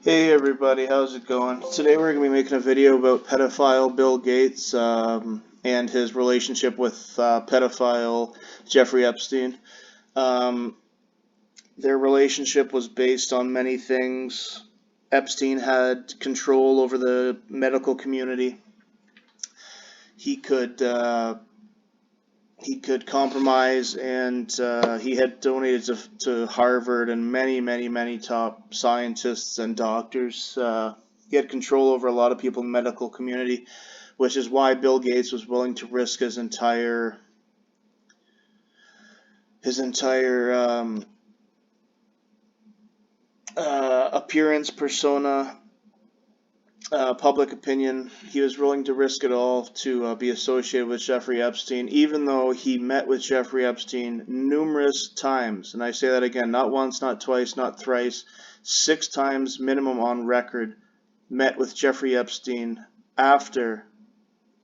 Hey everybody, how's it going? Today we're going to be making a video about pedophile Bill Gates and his relationship with pedophile Jeffrey Epstein. Um, their relationship was based on many things. Epstein had control over the medical community. He could compromise, and he had donated to Harvard and many top scientists and doctors. He had control over a lot of people in the medical community, which is why Bill Gates was willing to risk his entire appearance, persona, public opinion. He was willing to risk it all to be associated with Jeffrey Epstein, even though he met with Jeffrey Epstein numerous times. And I say that again, not once, not twice, not thrice, 6 times minimum on record, met with Jeffrey Epstein after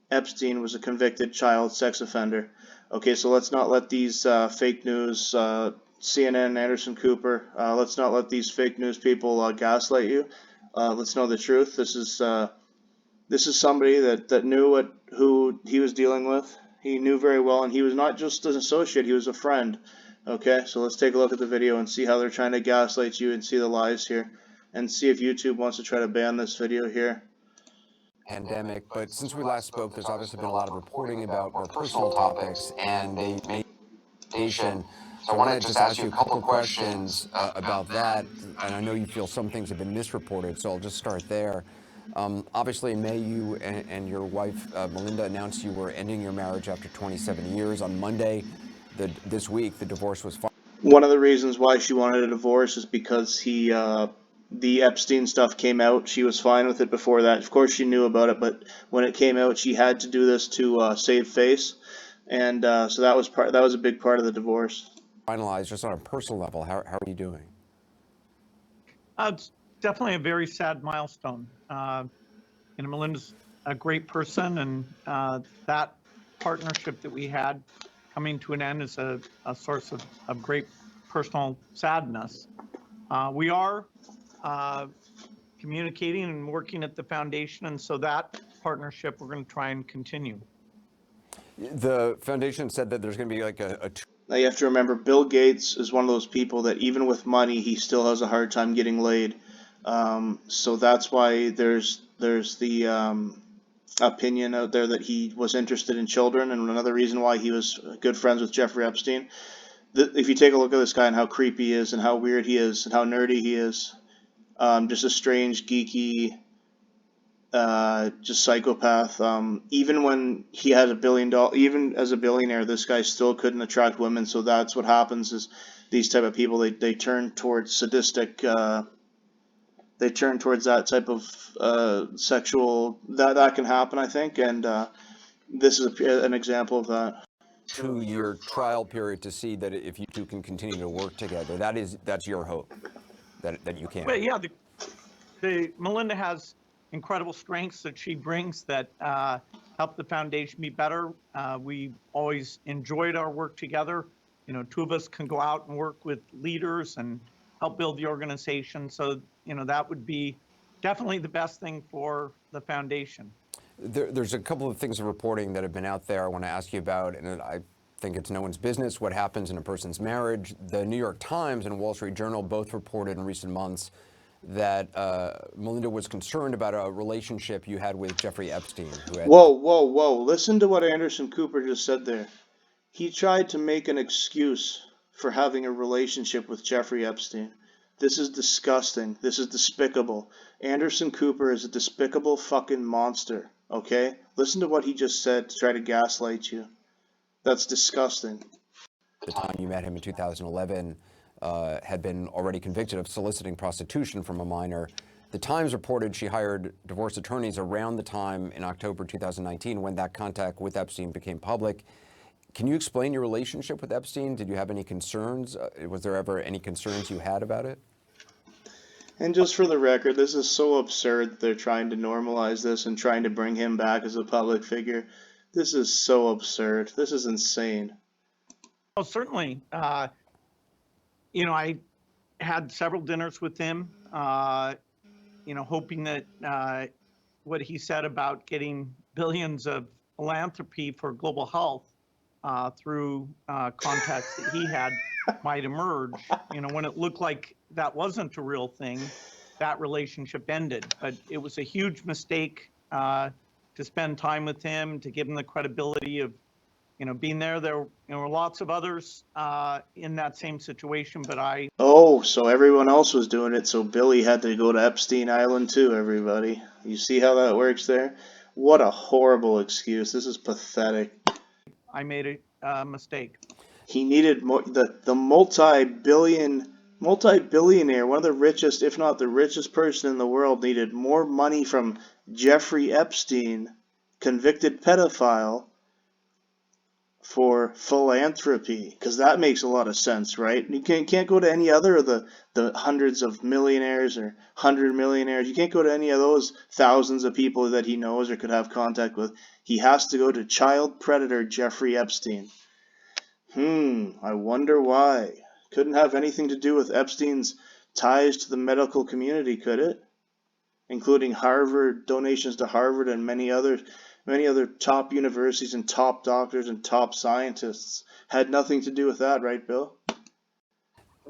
Epstein was a convicted child sex offender. Okay, so let's not let these fake news, CNN, Anderson Cooper, let's not let these fake news people gaslight you. Let's know the truth. This is somebody that knew who he was dealing with. He knew very well, and he was not just an associate; he was a friend. Okay, so let's take a look at the video and see how they're trying to gaslight you and see the lies here, and see if YouTube wants to try to ban this video here. Pandemic, but since we last spoke, there's obviously been a lot of reporting about more personal topics and the mediation. So I want to just ask you a couple of questions about that. And I know you feel some things have been misreported, so I'll just start there. Obviously, in May, you and your wife, Melinda, announced you were ending your marriage after 27 years. On Monday, this week, the divorce was filed. One of the reasons why she wanted a divorce is because the Epstein stuff came out. She was fine with it before that. Of course, she knew about it, but when it came out, she had to do this to save face, and so that was a big part of the divorce. Finalized, just on a personal level, how are you doing? It's definitely a very sad milestone. Melinda's a great person, and that partnership that we had coming to an end is a source of great personal sadness. We are communicating and working at the foundation, and so that partnership we're going to try and continue. The foundation said that there's going to be like Now you have to remember, Bill Gates is one of those people that even with money, he still has a hard time getting laid. So that's why there's the opinion out there that he was interested in children, and another reason why he was good friends with Jeffrey Epstein. If you take a look at this guy and how creepy he is and how weird he is and how nerdy he is, just a strange, geeky, just psychopath. Even when he had $1 billion, even as a billionaire, this guy still couldn't attract women. So that's what happens is these type of people, they turn towards sadistic, they turn towards that type of sexual, that can happen, I think. And this is an example of that. 2-year trial period to see that if you two can continue to work together. That's your hope, that you can. Well, yeah, the Melinda has incredible strengths that she brings that help the foundation be better. We always enjoyed our work together. Two of us can go out and work with leaders and help build the organization. So, that would be definitely the best thing for the foundation. There's a couple of things of reporting that have been out there I want to ask you about, and I think it's no one's business what happens in a person's marriage. The New York Times and Wall Street Journal both reported in recent months that Melinda was concerned about a relationship you had with Jeffrey Epstein. Whoa. Listen to what Anderson Cooper just said there. He tried to make an excuse for having a relationship with Jeffrey Epstein. This is disgusting. This is despicable. Anderson Cooper is a despicable fucking monster, okay? Listen to what he just said to try to gaslight you. That's disgusting. The time you met him in 2011, had been already convicted of soliciting prostitution from a minor. The Times reported she hired divorce attorneys around the time in October 2019 when that contact with Epstein became public. Can you explain your relationship with Epstein? Did you have any concerns? Was there ever any concerns you had about it? And just for the record, this is so absurd that they're trying to normalize this and trying to bring him back as a public figure. This is so absurd. This is insane. Oh, certainly. I had several dinners with him. hoping that what he said about getting billions of philanthropy for global health through contacts that he had might emerge. When it looked like that wasn't a real thing, that relationship ended. But it was a huge mistake to spend time with him, to give him the credibility of being there. There were lots of others in that same situation, but Oh, so everyone else was doing it, so Billy had to go to Epstein Island too, everybody. You see how that works there? What a horrible excuse. This is pathetic. I made a mistake. He needed more, the multi-billionaire, one of the richest, if not the richest person in the world, needed more money from Jeffrey Epstein, convicted pedophile, for philanthropy, because that makes a lot of sense, right? You can't go to any other of the hundreds of millionaires or 100 millionaires. You can't go to any of those thousands of people that he knows or could have contact with. He has to go to child predator Jeffrey Epstein. I wonder why. Couldn't have anything to do with Epstein's ties to the medical community, could it? Including Harvard, donations to Harvard and many other top universities and top doctors and top scientists. Had nothing to do with that, right, Bill?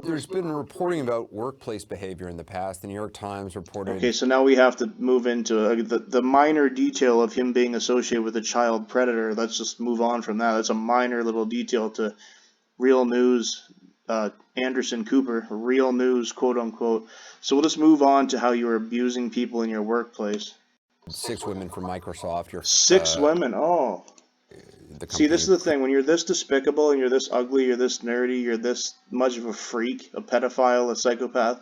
There's been reporting about workplace behavior in the past. The New York Times reported. Okay, so now we have to move into the minor detail of him being associated with a child predator. Let's just move on from that. That's a minor little detail to real news. Anderson Cooper, real news, quote unquote. So we'll just move on to how you were abusing people in your workplace. 6 women from Microsoft. 6 women. Oh. See, this is the thing. When you're this despicable and you're this ugly, you're this nerdy, you're this much of a freak, a pedophile, a psychopath,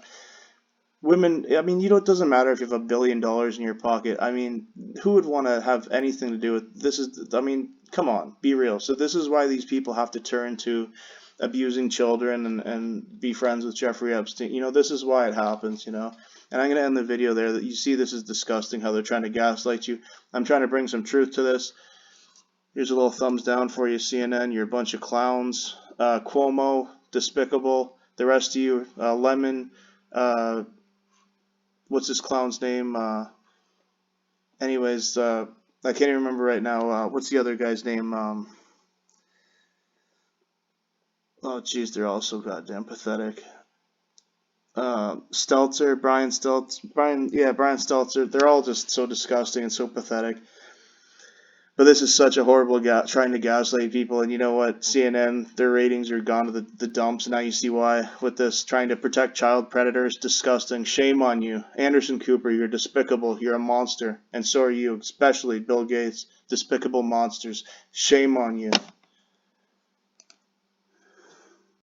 women, I mean, it doesn't matter if you have $1 billion in your pocket. I mean, who would want to have anything to do with this? Come on, be real. So this is why these people have to turn to abusing children and be friends with Jeffrey Epstein. This is why it happens, And I'm going to end the video there. That you see, this is disgusting how they're trying to gaslight you. I'm trying to bring some truth to this. Here's a little thumbs down for you, CNN. You're a bunch of clowns. Cuomo, despicable. The rest of you, Lemon, what's this clown's name? Anyways, I can't even remember right now. What's the other guy's name? Oh, jeez, they're all so goddamn pathetic. Stelter, Brian Stelter. They're all just so disgusting and so pathetic. But this is such a horrible trying to gaslight people, and you know what? CNN, their ratings are gone to the dumps, and now you see why. With this, trying to protect child predators, disgusting. Shame on you. Anderson Cooper, you're despicable. You're a monster. And so are you, especially Bill Gates. Despicable monsters. Shame on you.